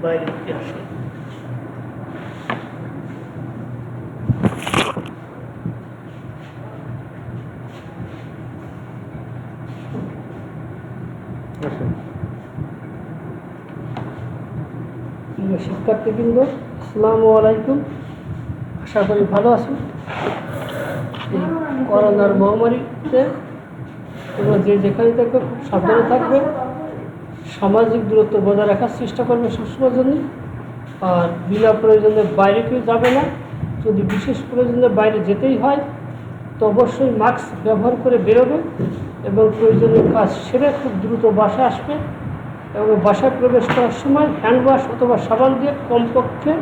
বাইরে থেকে আসে। প্রিয় শিক্ষার্থীবৃন্দ, আসসালামু আলাইকুম। আশা করি ভালো আছেন। এই করোনার মহামারীতে তোমরা যে যেখানে থাকবে খুব সাবধানে থাকবে, সামাজিক দূরত্ব বজায় রাখার চেষ্টা করবে সবসময়ের জন্য। আর বিনা প্রয়োজনে বাইরে কেউ যাবে না। যদি বিশেষ প্রয়োজনে বাইরে যেতেই হয় তো অবশ্যই মাস্ক ব্যবহার করে বেরোবে এবং প্রয়োজনীয় কাজ সেরে খুব দ্রুত বাসায় আসবে এবং বাসায় প্রবেশ করার সময় হ্যান্ড ওয়াশ অথবা সাবান দিয়ে কমপক্ষে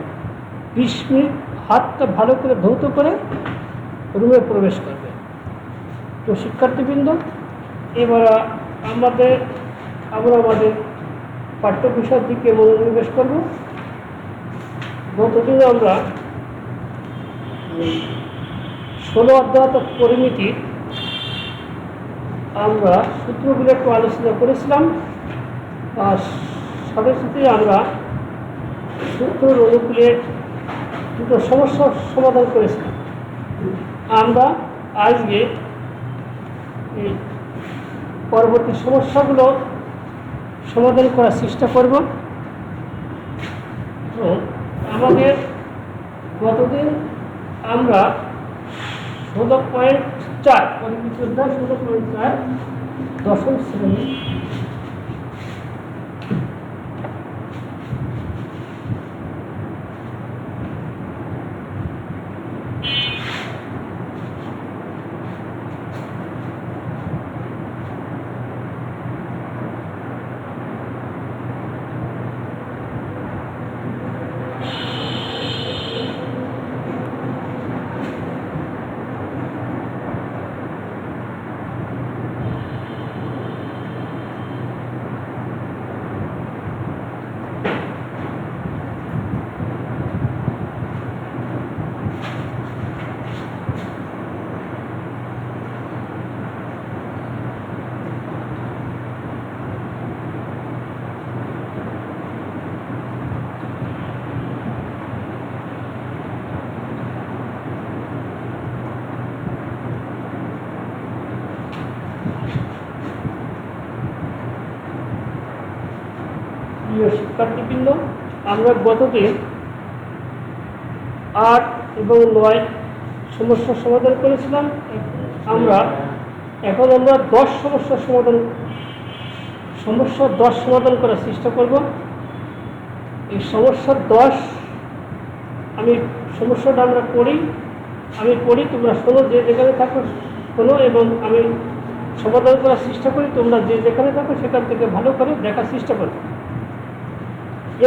20 মিনিট হাতটা ভালো করে ধৌত করে রুমে প্রবেশ করবে। তো শিক্ষার্থীবৃন্দ, এবার আমরা আমাদের পাঠ্য বিষয়ের দিকে মনোনিবেশ করব। গতদিন আমরা 16 অধ্যায় পরিমিতির আমরা সূত্রগুলো একটু আলোচনা করেছিলাম। আর সাথে সাথে আমরা সূত্র অনুকূলের দুটো সমস্যার সমাধান করেছিলাম। আমরা আজকে এই পরবর্তী সমস্যাগুলো সমাধান করার চেষ্টা করব। আমাদের গতদিন আমরা 16.4 পরিমিতি অধ্যায় 16.4 দশম শ্রেণী শিক্ষার্থীবৃন্দ, আমরা গতদিন 8 এবং 9 সমস্যার সমাধান করেছিলাম। এখন আমরা 10 সমস্যা 10 সমাধান করার চেষ্টা করব। এই সমস্যা 10 সমস্যাটা আমরা আমি পড়ি, তোমরা শোনো, যে যেখানে থাকো শোনো, এবং আমি সমাধান করার চেষ্টা করি। তোমরা যে যেখানে থাকো সেখান থেকে ভালো করে দেখার চেষ্টা করবে।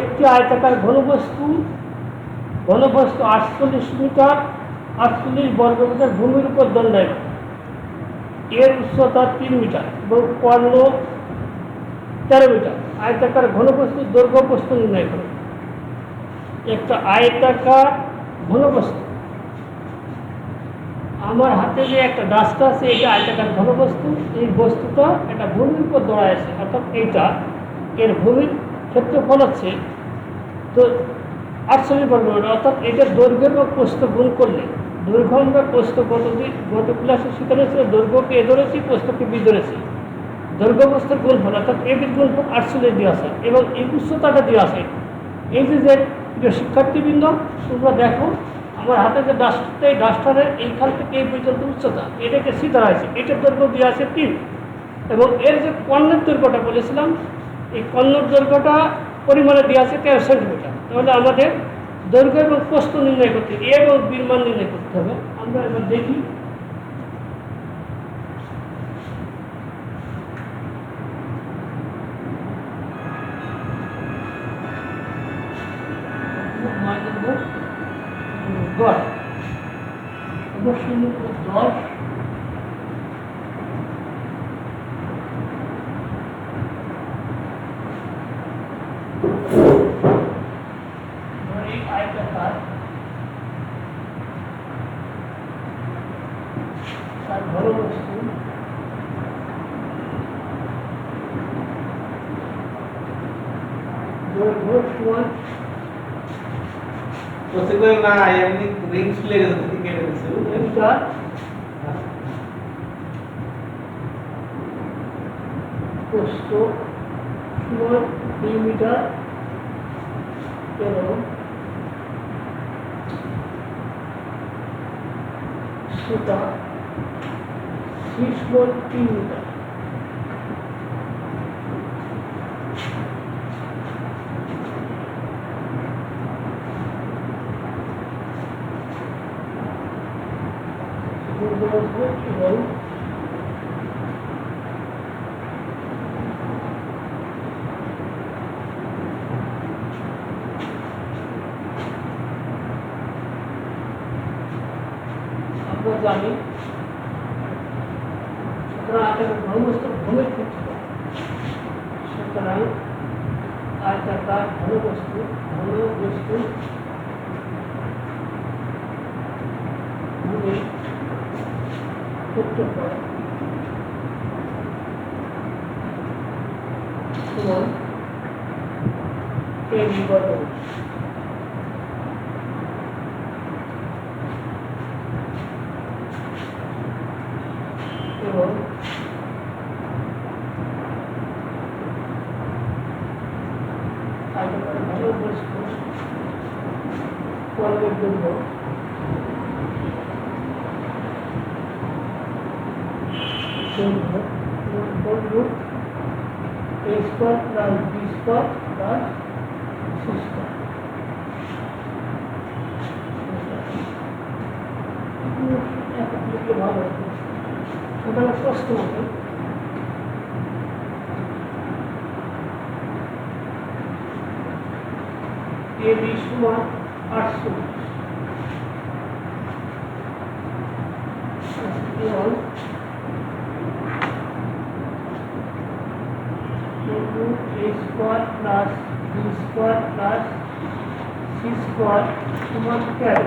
একটি আয়তাকার ঘনবস্তু 48 মিটার 48 বর্গমিটার ভূমির উপর দণ্ডায়মান। এর উচ্চতা 3 মিটার এবং কর্ণ 13 মিটার। আয়তাকার ঘনবস্তুর দৈর্ঘ্য প্রস্থ নির্ণয় করে। একটা আয়তাকার ঘনবস্তু, আমার হাতে যে একটা ডাস্টা আছে, এটা আয়তাকার ঘনবস্তু। এই বস্তুটা একটা ভূমির উপর দাঁড়ায় আছে, অর্থাৎ এর ভূমির ক্ষেত্রফল হচ্ছে তো 48 বর্গমিটার। অর্থাৎ এটার দৈর্ঘ্য এবং প্রস্থ গুণ করলে, দৈর্ঘ্য আমরা প্রস্থ গত ক্লাসে শিখানো ছিল, দৈর্ঘ্যকে এ ধরেছি, প্রস্থকে বি ধরেছি। দৈর্ঘ্য প্রস্থের গুণফল অর্থাৎ এটির গুণফল 48 দেওয়া আছে এবং এই উচ্চতাটা দেওয়া আছে। এই যে শিক্ষার্থীবৃন্দ, তোমরা দেখো আমার হাতে যে ডাস্টারটা, এই ডাস্টারের এইখান থেকে এই পর্যন্ত উচ্চতা, এটাকে সি ধরা আছে। এটার দৈর্ঘ্য দেওয়া আছে 3 এবং এর যে কর্ণের দৈর্ঘ্যটা বলেছিলাম, এই কর্ণের দৈর্ঘ্যটা পরিমাণে দেওয়া আছে 13 সেন্টিমিটার। তাহলে আমাদের দৈর্ঘ্য এবং প্রস্থ নির্ণয় করতে হবে, এ এবং বির মান নির্ণয় করতে হবে। আমরা এবার দেখি। দৈর্ঘ্য সমান বলতে কই না এমনি রিংস লেগে যাচ্ছে কেটে দিছে মিটার প্রস্থ সমান 2 মিটার এবং সেটা 6.3 মিটার। এবং আমরা জানি সুতরাং আয়তাকার ঘনবস্তু ভূমির ক্ষেত্র সুতরাং আয়তাকার ঘনবস্তু ভূমির ক্ষেত্রফল সমান কেবি বর্গমূল। এবং আয়তাকার ঘনবস্তু পর্বের দৈর্ঘ্য root a square plus b square plus c square. ভালো ওটা স্পষ্ট হবে। এ বি সমান 840 a square plus b square plus c square সমান 13।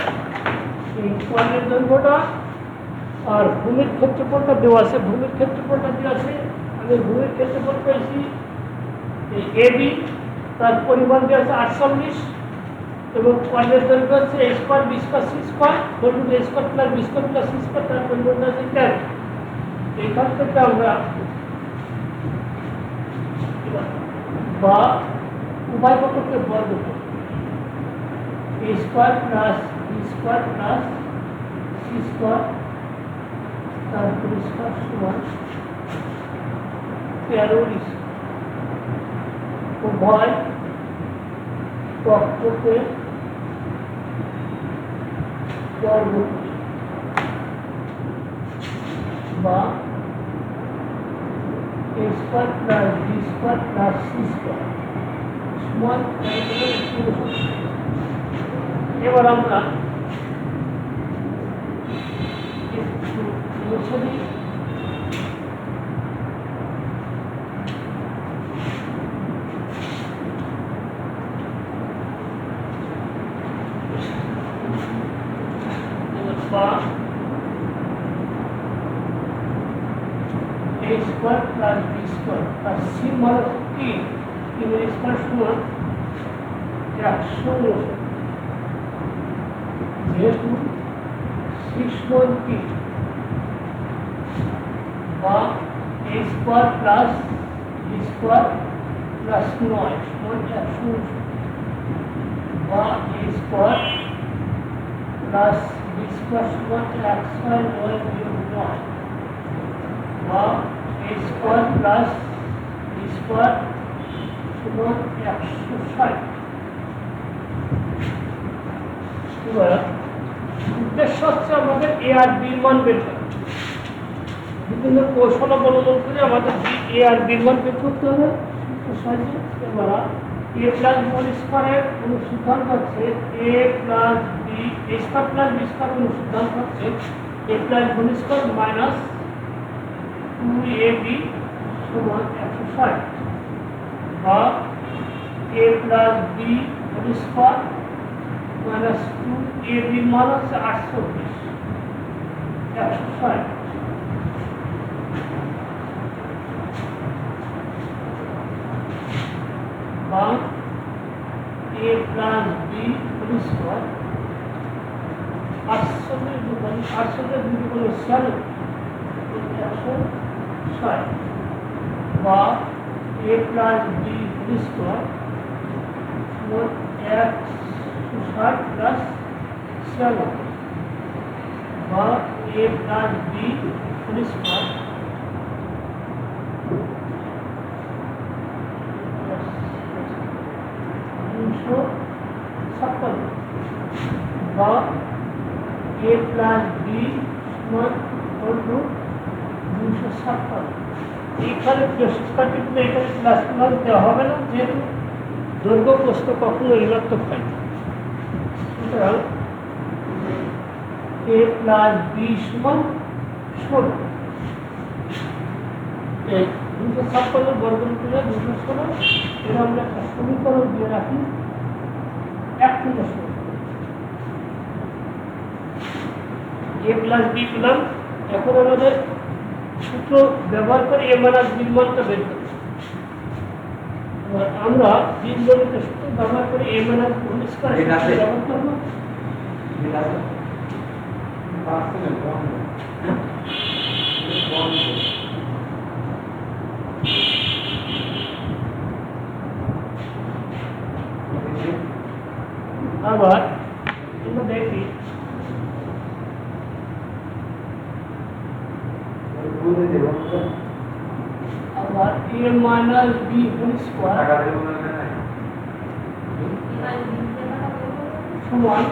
এই কোণের দৈর্ঘ্যটা আর ভূমির ক্ষেত্রফলটা দেওয়া আছে, ভূমির ক্ষেত্রফলটা দেওয়া আছে। আমি ভূমির ক্ষেত্রফল পেয়েছি এই এবি, তার পরিমাণ দেওয়া আছে 48 এবং কোণের দৈর্ঘ্য হচ্ছে a square b square c square বলুন a square plus b square plus c square, তার পরিমাণ আছে 13। এইখান থেকে আমরা বা উভয় পক্ষকে বর্গ করি a square plus b square plus c square তার পরিষ্কার সমান 13। উভয় পক্ষকে বর্গ করি বা a square plus b square plus c square সমান 13। এবার আমরা মুছে বা a square plus b square plus c মানে 3 3 এর স্কয়ার সমান 100। যেহেতু 6.3 বা a square plus b square plus 9 সমান 100 বা a square plus b square সমান 109 বা a square plus b square সমান 160। এবার উদ্দেশ্য হচ্ছে আমাদের এ আর বির মান বের করা। বিভিন্ন কৌশল অবলম্বন করে আমাদের এ আর বির মান বের করতে হবে। এবার এ প্লাস হোল স্কয়ারের অনুসন্ধান হচ্ছে a plus b a square plus b square অনুসন্ধান হচ্ছে a plus whole square minus 2ab সমান 160 বা a plus b whole square minus 2ab মান হচ্ছে 48 160 বা a plus b whole square 800 দুটো শ্যালো 160 বা a plus b whole square মোট 160 প্লাস শ্যালো বা a plus b whole square বা a প্লাস বি সমান হল 256 এইখানে শিক্ষার্থীদের এখানে প্লাস প্লাস দেওয়া হবে না যেহেতু দৈর্ঘ্য প্রস্থ কখনো ঋণাত্মক হয় না সুতরাং a প্লাস বি সমান 16 এই 256 বর্গমূলে 216 এর আমরা একটা সমীকরণ দিয়ে রাখি 1 থেকে 16 a প্লাস বি পেলাম এখন আমাদের সূত্র ব্যবহার করে a মাইনাস b মানটা বের করব আমরা বীজগণিত সূত্র ব্যবহার করে a minus b whole square ব্যবহার করব আবার আমরা দেখি আবার a minus b whole square সমান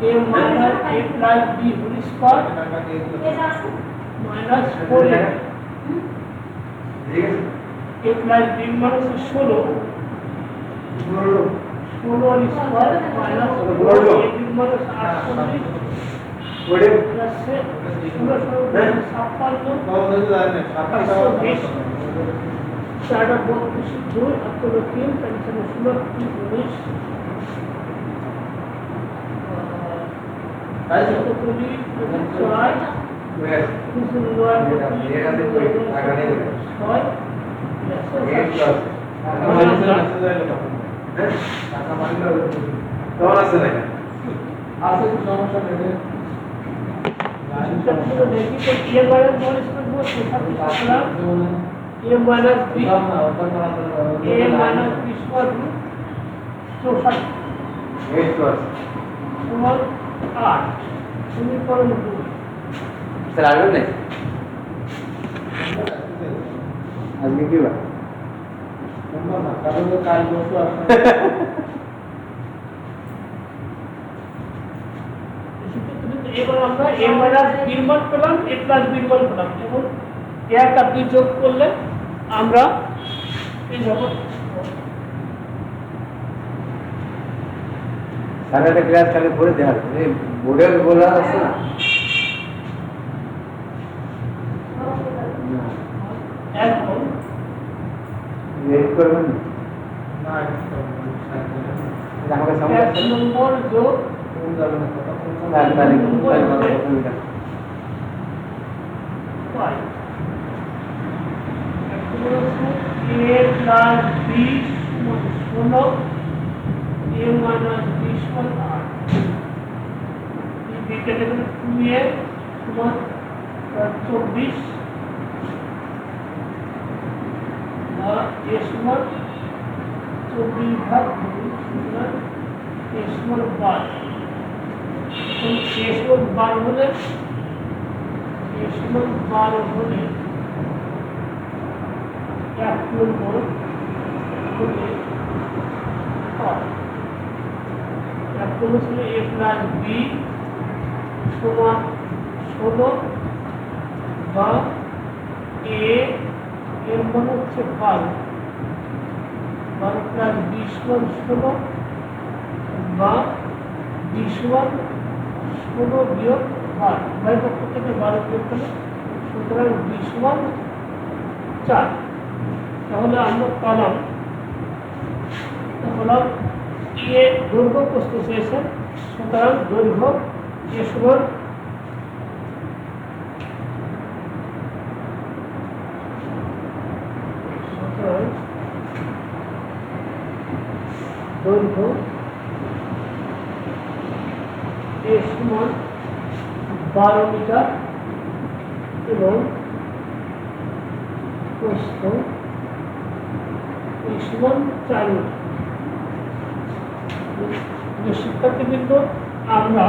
a minus a plus b whole square minus 4a a plus b minus 16 square minus 4a b minus 48 plus আজকে কি বার এবার আমরা a মাইনাস b মান পেলাম a প্লাস b মান পেলাম এখন 1 আর 2 যোগ করলে আমরা এই যখন সারাটা ক্লাস খালি পড়ে দেওয়া এই বোর্ডে বলা আছে না এখন এডিট করবেন না আমাকে সমস্যা 1 নম্বর যোগ তারিখ পাই a প্লাস b সমান 16 a মাইনাস b সমান 8 এই বিটা দেখুন 2a সমান 24 আর a সমান 24 ভাগ 2 সুতরাং a সমান 12 এখন a সমান 12 হলে a সমান 12 হলে 1 নম্বর হলে 1 নম্বর ছিল a প্লাস b সমান 16 বা a এর মান হচ্ছে 12 প্লাস b সমান 16 বা b সমান 16 বিয়োগ 12 উভয় পক্ষ থেকে 12 বিয়োগ করলে সুতরাং b সমান 4 তাহলে আমরা পেলাম এ দৈর্ঘ্য প্রস্থ চেয়েছে সুতরাং দৈর্ঘ্য এ সমান দৈর্ঘ্য এর সমান 12 মিটার এবং প্রস্থ এই সমান 4 মিটার। শিক্ষার্থীবৃন্দ, আমরা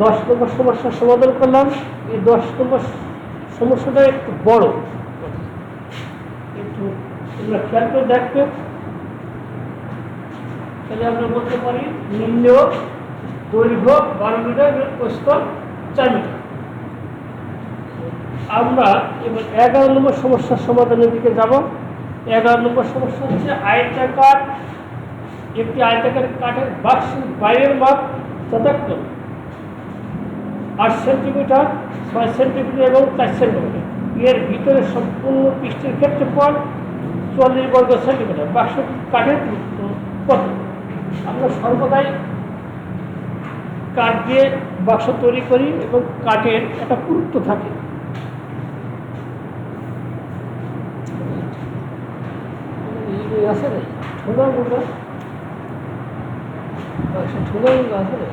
10 নম্বর সমস্যার সমাধান করলাম। এই 10 নম্বর সমস্যাটা একটু বড়, একটু তোমরা খেয়াল করে দেখবে। তাহলে আমরা বলতে পারি নিম্ন দৈর্ঘ্য 12 মিটার এবং প্রস্থ 4 মিটার। আমরা এবার 11 নম্বর সমস্যার সমাধানের দিকে যাব। 11 নম্বর সমস্যা হচ্ছে আয়তাকার একটি আয়তাকার কাঠের বাক্সের বাইরের মাপ যথাক্রমে 8 সেন্টিমিটার, 6 সেন্টিমিটার এবং 4 সেন্টিমিটার। এর ভিতরে সম্পূর্ণ পৃষ্ঠের ক্ষেত্রফল 40 বর্গ সেন্টিমিটার। বাক্সটি কাঠের পুরুত্ব কত? আমরা সর্বদাই কাঠ দিয়ে বাক্স তৈরি করি এবং কাঠের একটা পুরুত্ব থাকে। আছে রে ছোলা মোটা ছোলা আছে রে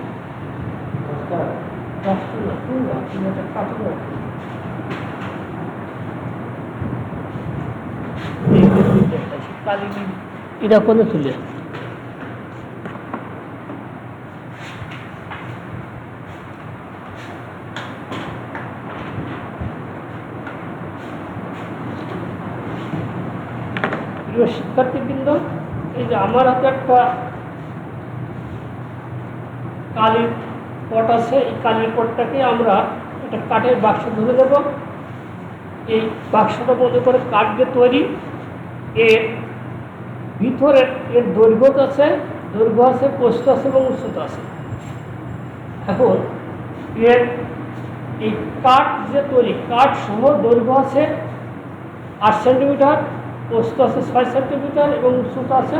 এটা করে তুলে শিক্ষার্থীবৃন্দ, এই যে আমার হাতে একটা কালির পট আছে। এই কালির পটটাকে আমরা একটা কাঠের বাক্স ধরে দেব। এই বাক্সটা মনে করে কাঠ দিয়ে তৈরি। এর ভিতরে এর দৈর্ঘ্য আছে, প্রস্থ আছে এবং উচ্চতা আছে। এখন এর এই কাঠ যে তৈরি, কাঠ সহ দৈর্ঘ্য আছে 8 সেন্টিমিটার, প্রস্থ আছে 6 সেন্টিমিটার এবং উচ্চতা আছে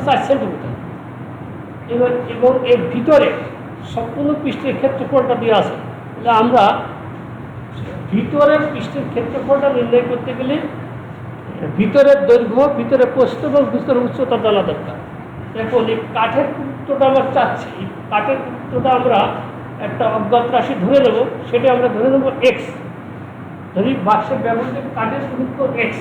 4 সেন্টিমিটার। এবং এর ভিতরে সম্পূর্ণ পৃষ্ঠের ক্ষেত্রফলটা দেওয়া আছে। তাহলে আমরা ভিতরের পৃষ্ঠের ক্ষেত্রফলটা নির্ণয় করতে গেলে ভিতরের দৈর্ঘ্য, ভিতরে প্রস্থ এবং ভিতরের উচ্চতা জানা দরকার। এখন এই কাঠের পুরুত্বটা আমরা চাচ্ছি। এই কাঠের পুরুত্বটা আমরা একটা অজ্ঞাত রাশি ধরে নেব। সেটা আমরা ধরে নেব এক্স। ধরি বাক্সের ব্যবহৃত কাঠের পুরুত্ব এক্স।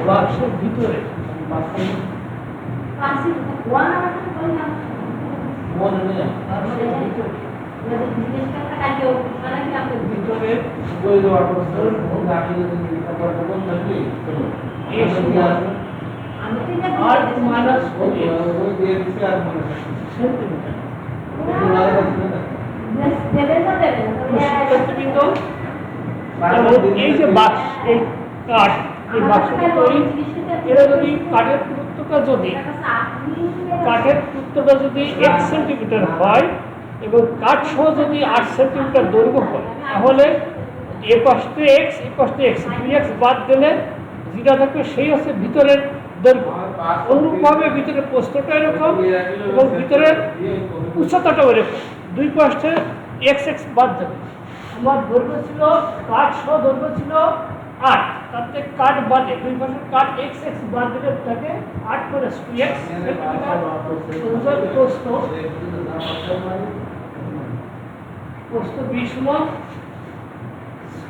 বাক্সের ভিতরে এই যে বাক্স, এই কাঠ, এই বাক্সটা তৈরি, এরা যদি কাঠের পুরুত্বটা যদি 1 সেন্টিমিটার হয় এবং কাঠ সহ যদি 8 সেন্টিমিটার দৈর্ঘ্য হয়, তাহলে এ পাশে এক্স, এ পাশে এক্স, 2x বাদ দিলে যেটা থাকবে সেই হচ্ছে ভিতরের দৈর্ঘ্য। অনুরূপভাবে ভিতরের প্রস্থটা এরকম এবং ভিতরের উচ্চতাটাও এরকম। দুই পাশে এক্স বাদ দেবে। আমার দৈর্ঘ্য ছিল, কাঠ সহ দৈর্ঘ্য ছিল 8 তাতে কাট বাদে দুই পাশে কাট x x বাদ দিলে থাকে 8 প্লাস 2x সুন্দর প্রশ্ন প্রশ্ন 20 সমান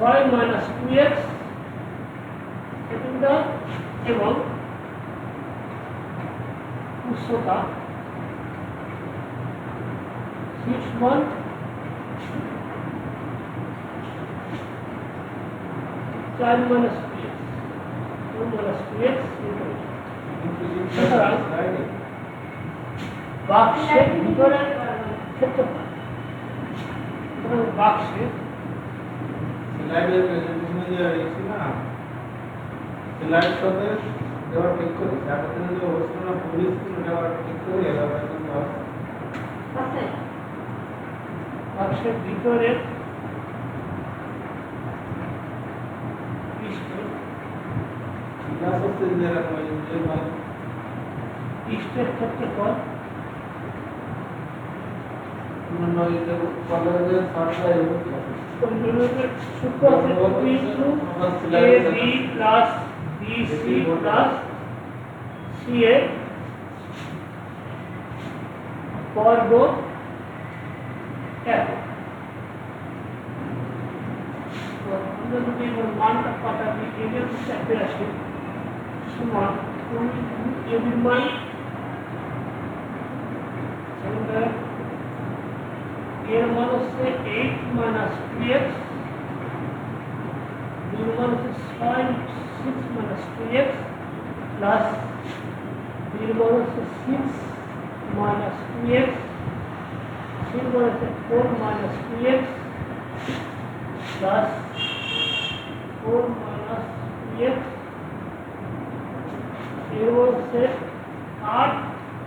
6 মাইনাস 2x সেকেন্ডার এবং উচ্চতা 6 মান 4 মাইনাস 2x 2 মাইনাস 2x সুতরাং বাক্সের ভিতরে ক্ষেত্রফল সুতরাং বাক্সে লাইব্রেরি প্রেজেন্টেশনে যে এসেছি না স্লাইড সাথে দেওয়ার ঠিক করি তারপরে যে অবস্থান না পুলিশ দেওয়ার ঠিক করি এবার কিন্তু বাক্সের ভিতরে পৃষ্ঠে ক্লাস হচ্ছে যে এরকম যে মানে পৃষ্ঠের ক্ষেত্রফল যে কলেজের সার্ভে সূত্র আছে 2ab plus bc plus ca বর্গ এক তো আমরা যদি এবার মানটা পাঠাবি এর চাপে আসি সমান ab মান এর মান হচ্ছে 8 মাইনাস 2x এর মান হচ্ছে 6 মাইনাস 2x প্লাস এর মান হচ্ছে 6 মাইনাস 2x এর মান হচ্ছে 4 minus 2x plus 4 minus 2x এর মান হচ্ছে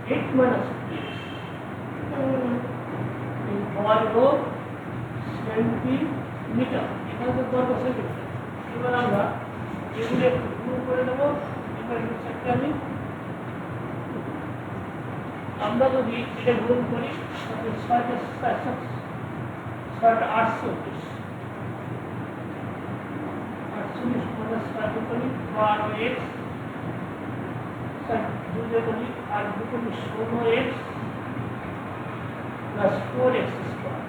8 মাইনাস 2x বর্গ সেন্টিমিটার এখানে তো বর্গ সেন্টিমিটার এবার আমরা এগুলো একটু গুণ করে দেবো এবার এগুলো চারটে আমরা যদি এটা গুণ করি তাহলে 6টা 48 মাইনাস 5 করি 12x দুটো করি আর দুটো 16x প্লাস 4x স্কয়ার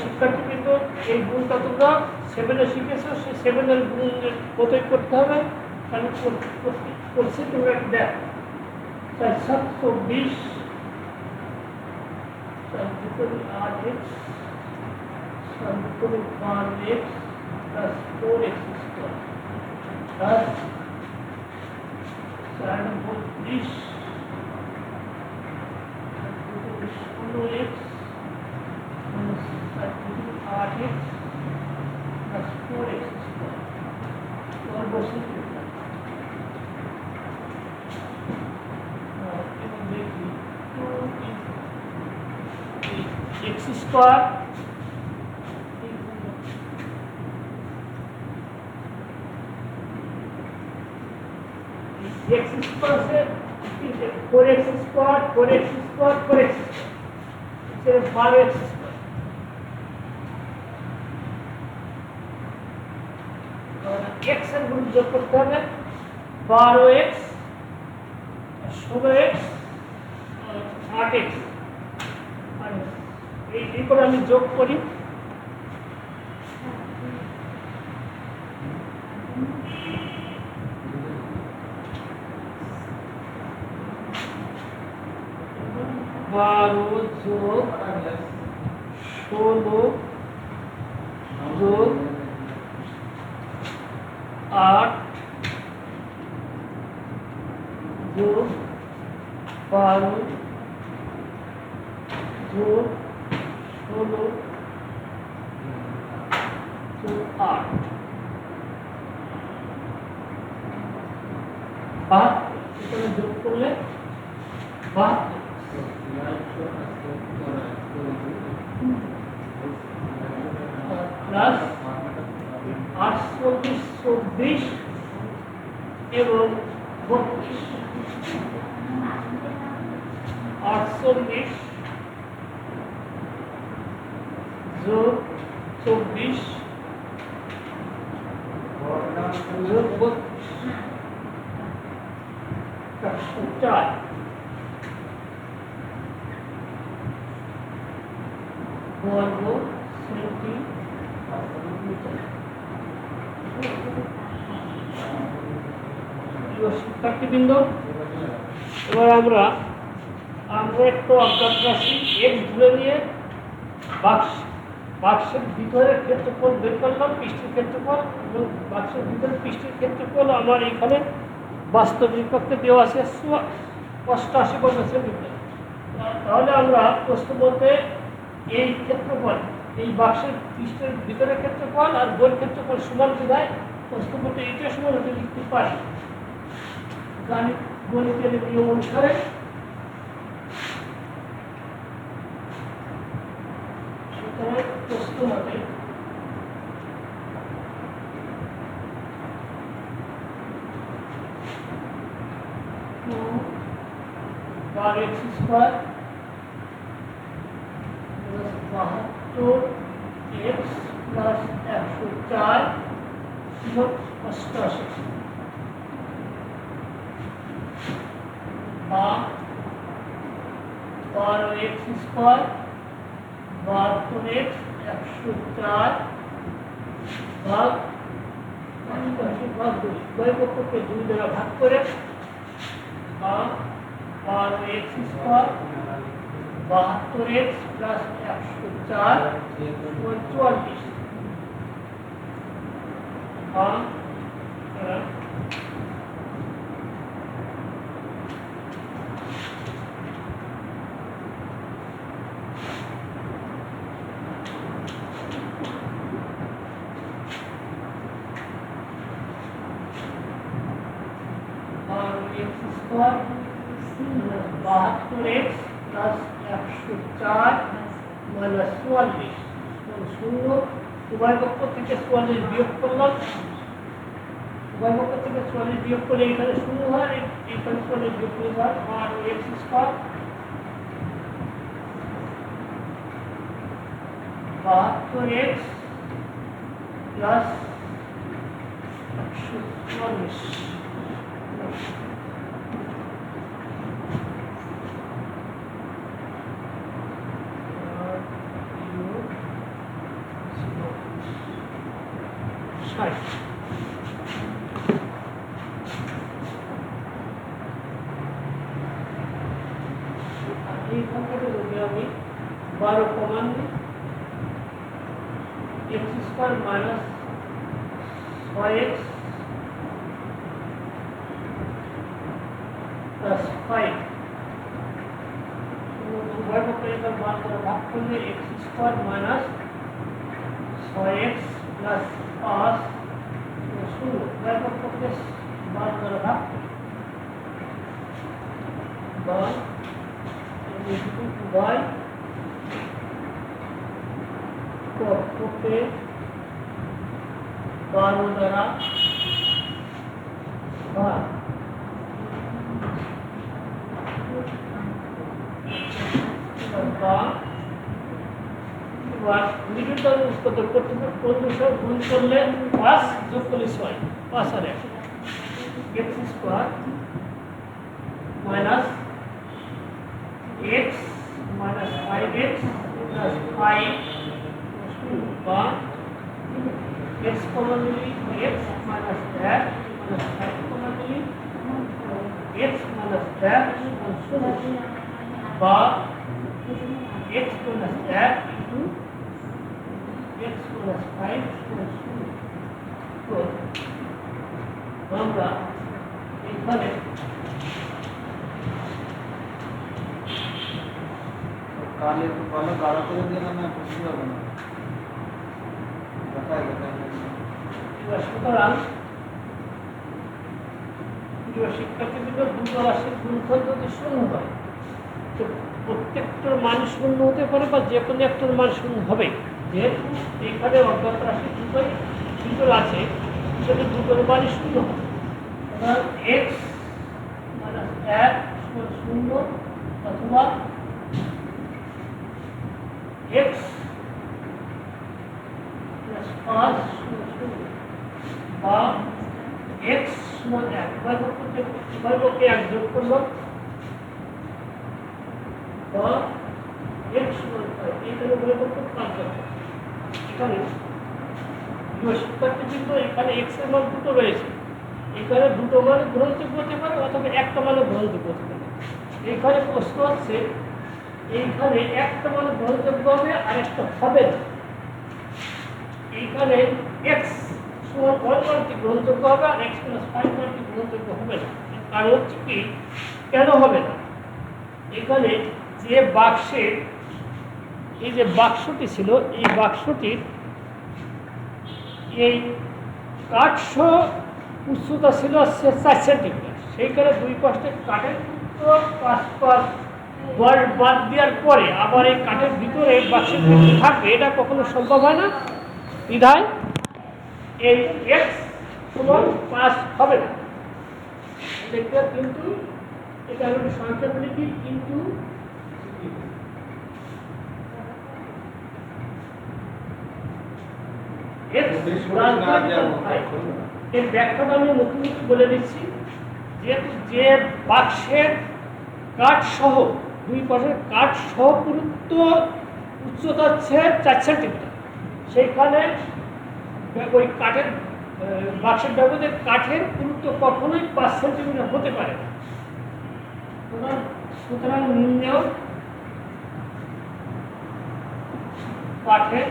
শিক্ষার্থী কিন্তু এই গুণটা তোমরা 7 এ শিখেছো সেই 7 এর গুণের কতই করতে হবে তাহলে করছি তোমরা একটু দেখো 720 8x 12x plus 4x square plus 420 16x minus 8x plus 4x square और बसी देखिए 2x square x square से 4x square 4x square 4x से 12x square और x এর গুণ যোগ করতে হবে 12x 16x 8x আর এই করে আমি যোগ করি बारो जोग 16 जोग 8 जोग 12 जोग 16 जोग 8 এখানে যোগ করলে 72 প্লাস 48 24 এবং 32 48 যোগ 24 চার বর্গ সেন্টিমিটার। শিক্ষার্থীবৃন্দ, এবার আমরা একটু অজ্ঞাত রাশি এক্স ধরে নিয়ে বাক্সের ভিতরের ক্ষেত্রফল বের করলাম, পৃষ্ঠের ক্ষেত্রফল, এবং বাক্সের ভিতরে পৃষ্ঠের ক্ষেত্রফল আমার এখানে বাস্তবিক পক্ষে দেওয়া আছে 88 বর্গ সেন্টিমিটার। তাহলে আমরা প্রশ্ন বলতে এই ক্ষেত্রফল, এই বাক্সের পৃষ্ঠের ভিতরের ক্ষেত্রফল আর গোল ক্ষেত্রফল সমান বিধায় প্রশ্ন বলতে এইটা সমান হতে লিখতে পারি গণিতের নিয়ম অনুসারে। সুতরাং প্রশ্ন মতে x স্কয়ার 72x প্লাস 104 সমান 88 বা 12x স্কয়ার 72x 104 ভাগ 88 ভাগ 2 উভয় পক্ষকে 2 দ্বারা ভাগ করে, বা 12x স্কয়ার 72x প্লাস 104 44 বা স্কয়ার 72x প্লাস 104 মাইনাস 44 শূন্য। উভয় পক্ষ থেকে 44 বিয়োগ করলাম, উভয় পক্ষ থেকে 44 বিয়োগ করলে এখানে শূন্য হয়, এখানে 44 বিয়োগ করলে হয় 12x স্কয়ার 72x প্লাস 144 এইখান থেকে যদি আমি 12 কমান দিই, x square minus 6x plus 5 উভয় পক্ষে এবার 12 দ্বারা ভাগ করলে x square minus 6x plus 5 শূন্য। উভয় পক্ষকে 12 দ্বারা ভাগ বা y পক্ষকে 12 দ্বারা ভাগ বা মিডিল টার্ম কত করতে হবে, 15 গুণ করলে 5 যোগ করলে 6, 5 আর 1 x square minus x minus 5x plus 5 বা x common নিলে x minus that minus 5 common নিলে x minus that বা x minus that into x minus 5 তো আমরা এখানে কালে একটু ভালো গাঢ় করে দিলে না বুঝতে হবে না। সুতরাং শিক্ষার্থীদের দুটো রাশির গুণফল যদি শূন্য হয়, তো প্রত্যেকটার মান শূন্য হতে পারে বা যে কোনো একটার মান শূন্য হবে। যেহেতু এখানে অজ্ঞাত রাশি দুটো আছে, সেটা দুটোর মানই শূন্য হবে। সুতরাং x মাইনাস 1 শূন্য অথবা x plus 5 বা x সমান 1 উভয় পক্ষে 1 যোগ করলাম বা x সমান 5 এখানে উভয় পক্ষে 5 যোগ করলাম। এখানে শিক্ষার্থীবৃন্দ এখানে x এর মান দুটো রয়েছে, এখানে দুটো মানে গ্রহণযোগ্য হতে পারে অথবা একটা মানে গ্রহণযোগ্য হতে পারে। এইখানে প্রশ্ন হচ্ছে এইখানে একটা মানে গ্রহণযোগ্য হবে আর একটা হবে না। এইখানে x সমান 1 মানটি গ্রহণযোগ্য হবে আর x প্লাস 5 মানটি গ্রহণযোগ্য হবে না। কারণ হচ্ছে কি কেন হবে না, এখানে যে বাক্সের এই যে বাক্সটি ছিল এই বাক্সটির এই কাঠসহ উচ্চতা ছিল 4 সেন্টিমিটার, সেইখানে দুই পাশে কাঠের 5 বাদ দেওয়ার পরে আবার এই কাঠের ভিতরে বাক্সের ভিতরে থাকবে, এটা কখনো সম্ভব হয় না। বিধায় এই x সমান 5 হবে না। দেখতে কিন্তু এটা আমি সংখ্যা লিখি কিন্তু এর ব্যাখ্যাটা আমি মুখোমুখি বলে দিচ্ছি। যেহেতু যে বাক্সের কাঠ সহ দুই পাশের কাঠ সহ পুরুত্ব উচ্চতা হচ্ছে 4 সেন্টিমিটার, সেইখানে ওই কাঠের বাক্সের ব্যবহারের কাঠের পুরুত্ব কখনোই 5 সেন্টিমিটার হতে পারে না। সুতরাং নিম্নেও কাঠের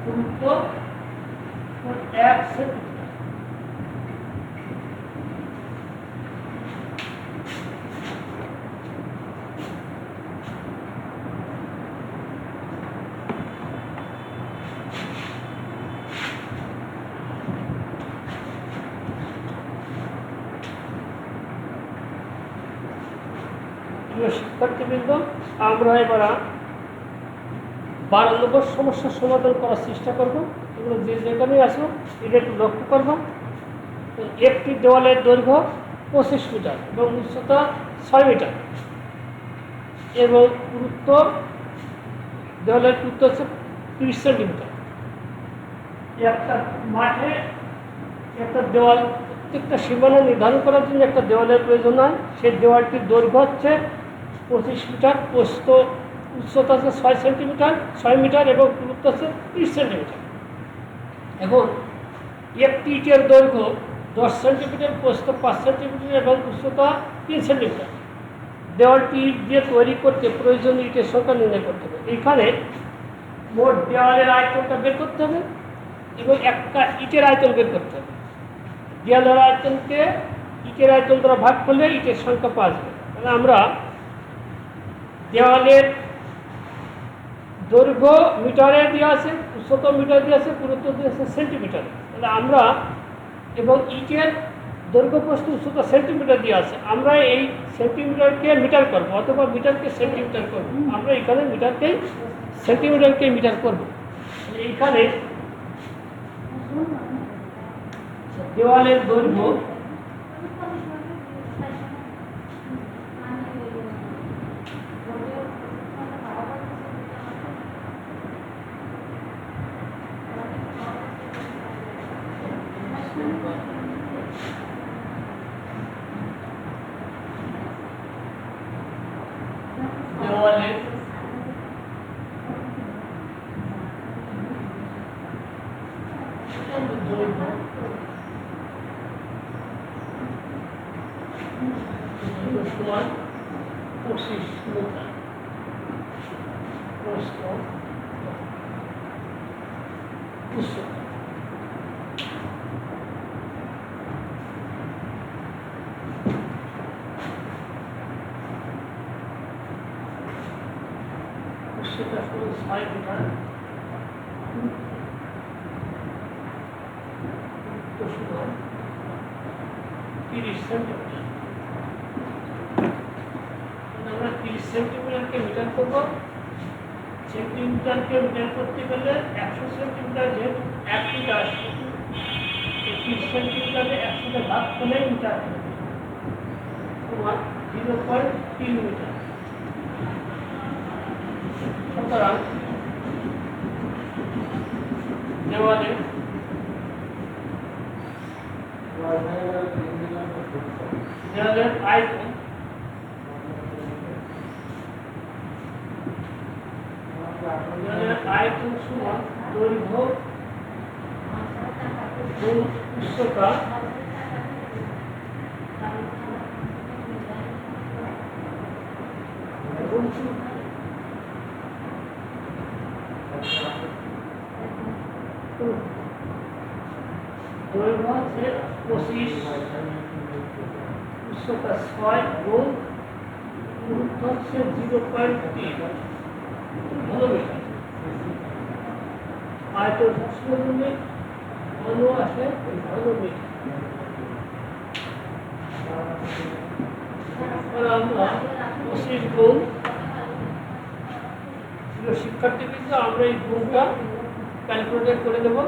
পুরুত্ব 1 সেন্টিমিটার। শিক্ষার্থীবৃন্দ, আমরা এবার 12 নম্বর সমস্যার সমাধান করার চেষ্টা করব। এগুলো যে যেখানে আসো এটা একটু লক্ষ্য করব। একটি দেওয়ালের দৈর্ঘ্য 25 মিটার এবং উচ্চতা 6 মিটার এবং পুরুত্ব দেওয়ালের পুরুত্ব হচ্ছে 30 সেন্টিমিটার। একটা মাঠে একটা দেওয়াল প্রত্যেকটা সীমানা নির্ধারণ করার জন্য একটা দেওয়ালের প্রয়োজন হয়। সেই দেওয়ালটির দৈর্ঘ্য হচ্ছে 25 মিটার, প্রস্থ উচ্চতা হচ্ছে 6 মিটার এবং পুরুত্ব হচ্ছে 30 সেন্টিমিটার। এখন একটি ইটের দৈর্ঘ্য 10 সেন্টিমিটার, প্রস্থ 5 সেন্টিমিটার এবং উচ্চতা 3 সেন্টিমিটার। দেওয়ালটি ইট দিয়ে তৈরি করতে প্রয়োজনীয় ইটের সংখ্যা নির্ণয় করতে হবে। এখানে মোট দেওয়ালের আয়তনটা বের করতে হবে এবং একটা ইটের আয়তন বের করতে হবে। দেওয়ালের আয়তনকে ইটের আয়তন দ্বারা ভাগ করলে ইটের সংখ্যা পাওয়া যাবে। তাহলে আমরা দেওয়ালের দৈর্ঘ্য মিটারে দেওয়া আছে, উচ্চতা মিটার দেওয়া আছে, পুরুত্ব দেওয়া আছে সেন্টিমিটার। তাহলে আমরা এবং ইটের দৈর্ঘ্য প্রস্থ উচ্চতা সেন্টিমিটার দেওয়া আছে, আমরা এই সেন্টিমিটারকে মিটার করব অথবা মিটারকে সেন্টিমিটার করব। আমরা এখানে মিটারকে সেন্টিমিটারকে মিটার করব। এইখানে দেওয়ালের দৈর্ঘ্য দেওয়ালের সমান 25 মিটার, প্রস্থ উচ্চতা। সেটা হলো 6 মিটার, 30 সেন্টিমিটার। আমরা 30 সেন্টিমিটারকে মিটার করব। সেন্টিমিটারকে মিটার করতে গেলে 100 সেন্টিমিটার যেহেতু 1 মিটার, 30 সেন্টিমিটারে 100 ভাগ করলে মিটার সমান 0.3 মিটার। সুতরাং দেওয়ালে দেওয়ালের আয়তন দেওয়ালের আয়তন সমান দৈর্ঘ্য গুণ উচ্চতা গুণ দৈর্ঘ্য হচ্ছে 25, উচ্চতা 6 গুণ দূরত্ব হচ্ছে 0.3 ঘনমিটার। আয়তন সূক্ষ্মগুণে ঘন আসে ঘনমিটার। আমরা 25 গুণ শিক্ষার্থী কিন্তু আমরা এই গুণটা ক্যালকুলেট করে দেব।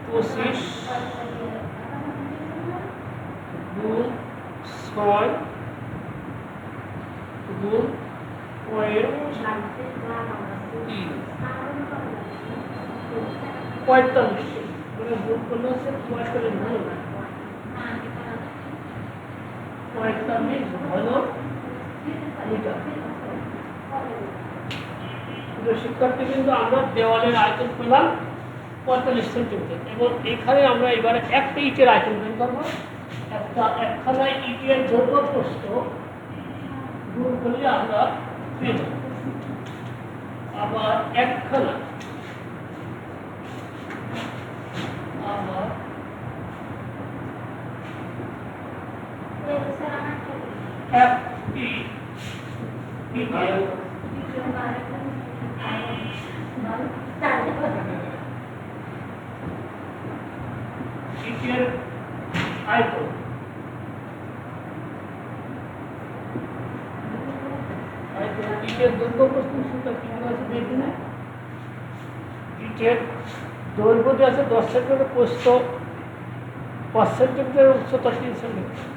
25 গুণ 6 গুণ 3 45 মানে গুণ করলে হচ্ছে 45 ঘন 45 ঘন মিটার। শিক্ষার্থী কিন্তু আমরা দেওয়ালের আয়তন পেলাম 45 সেন্টিমিটার এবং এখানে আমরা এবারে একটা ইটের আয়তন বের করবো। একখানা ইটের দৈর্ঘ্য প্রস্থ গুণ করলে আমরা পেয়ে যাব। আবার একখানা একটি ইটের আয়তন ইটের দৈর্ঘ্য প্রস্থ সূত্র কি আছে দেখি না। ইটের দৈর্ঘ্য যে আছে 10 সেন্টিমিটার, প্রস্থ 5 সেন্টিমিটার, উচ্চতা 3 সেন্টিমিটার।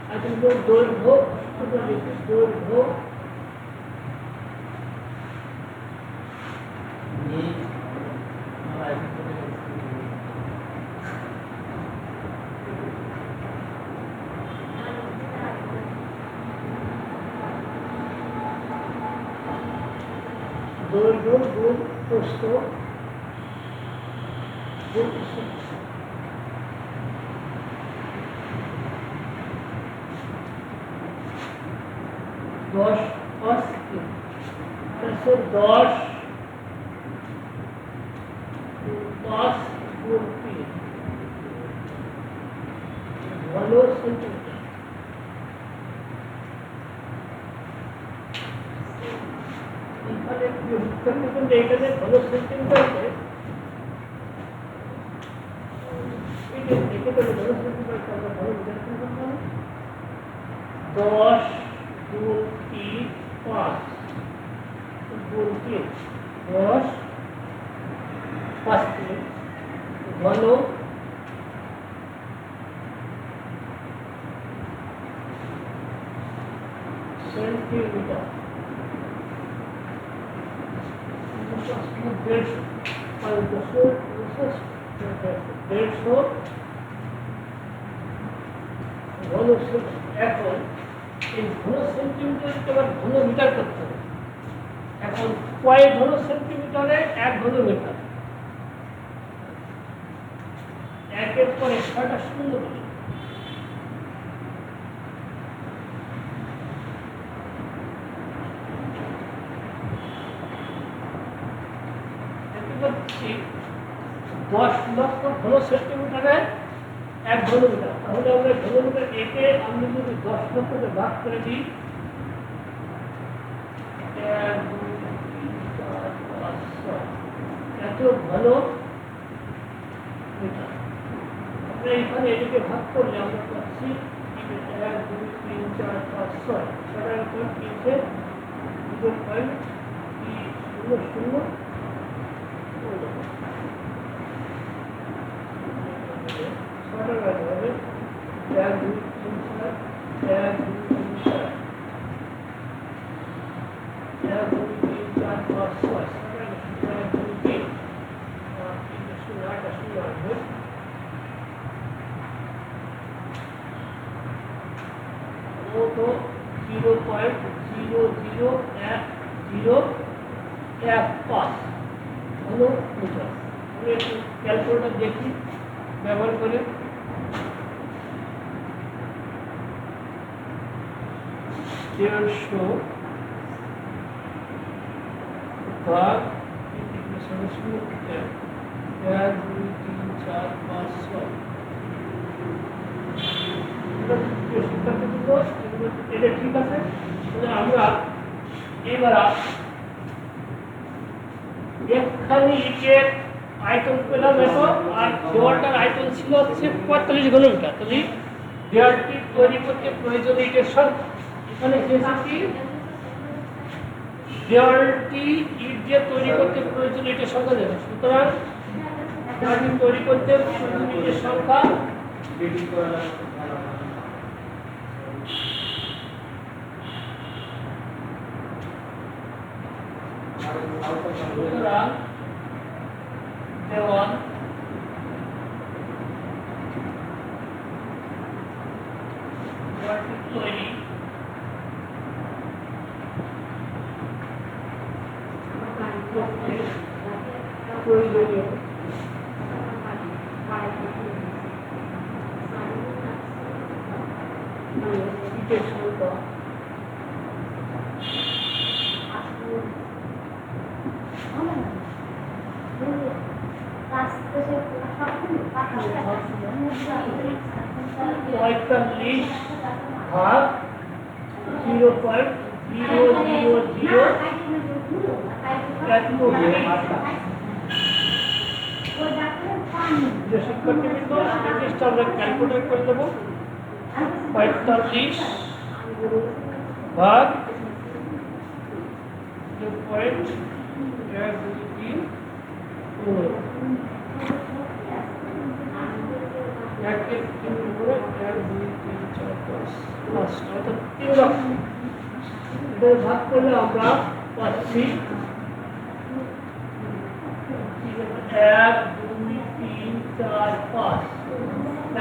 আর কিন্তু দৈর্ঘ্য দৈর্ঘ্য দৈর্ঘ্য গুণ প্রস্থ গুণ উচ্চতা। 10 5 3 10 5 গুণ 3 ঘন সেন্টিমিটার। এখানে এখানে ঘন সেন্টিমিটার আছে, এটা দেখে তো ঘন সেন্টিমিটার আমরা ঘন মিটার করব। 10 গুণ 3 5 গুণ 3 10 5 3 ঘন সেন্টিমিটার। 150 ঘন। এখন এই ঘন সেন্টিমিটারকে আবার ঘন মিটার করতে হবে। এখন কয় ঘন সেন্টিমিটারে 1 ঘন মিটার, একের পরে 6টা শূন্য দিলে হচ্ছে 10 লক্ষ ঘন সেন্টিমিটারে 1 ঘন মিটার। তাহলে আমরা ঘন মিটার একে আমরা যদি 10 লক্ষকে ভাগ করে দিই 1 2 3 4 5 6 এত ঘন মিটার। আমরা এখানে এটাকে ভাগ করলে আমরা পাচ্ছি 1 2 3 4 5 6 ছটার উপর 3 0.00 1 2 3 4 5 6 ও তো 0.00105 হলো মিটার। আমি একটু ক্যালকুলেটর দেখি ব্যবহার করে। 150 ভাগ 1, 2, 3, 4, 5, 6। এটা ঠিক আছে। আমরা এবার একখানি ইটের আয়তন পেলাম এত, আর দেওয়ালটার আয়তন ছিল হচ্ছে 45 ঘনমিটার। তাহলে দেওয়ালটি তৈরি করতে প্রয়োজন ইটের সংখ্যা। এখানে যেটি দেওয়ালটি ইট দিয়ে তৈরি করতে প্রয়োজন ইটের সংখ্যা দেবে। সুতরাং দেওয়ালটি তৈরি করতে প্রয়োজন ইটের সংখ্যা রেডি করা ভালো না। আর আউট সুতরাং দেওয়াল দেওয়ালটি তৈরি করতে প্রয়োজনীয় ইটের সংখ্যা পঁয়তাল্লিশ ভাগ 0.000 শিক্ষার্থীবৃন্দ জিনিসটা আমরা ক্যালকুলেট করে দেবো। 45 ভাগ 0.123 এক এক তিন করে 1, 2, 3, 4, 5, 5টা অর্থাৎ 3 লক্ষ। এটা ভাগ করলে আমরা পাচ্ছি 1, 2, 3, 4, 5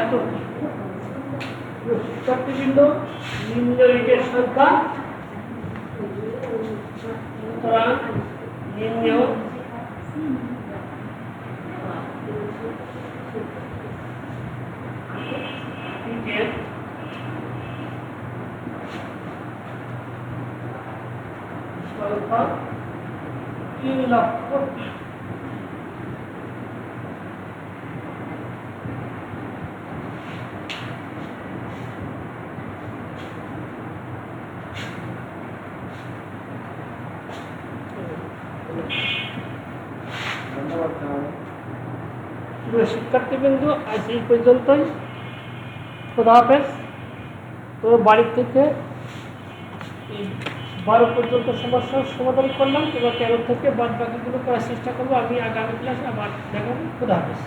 এত কি। শিক্ষার্থীবৃন্দ নিম্ন ইটের সংখ্যা, সুতরাং নিম্ন ইটের সংখ্যা 3 লক্ষ। ধন্যবাদ তাহলে। শিক্ষার্থীবৃন্দ আজ এই পর্যন্তই। খোদা হাফেজ। তো বাড়ি থেকে এই 12 পর্যন্ত সমস্যার সমাধান করলাম। এবার 13 থেকে বাদ বাকিগুলো করার চেষ্টা করবো। আমি আগামী ক্লাসে আবার দেখাবো। খোদা হাফেজ।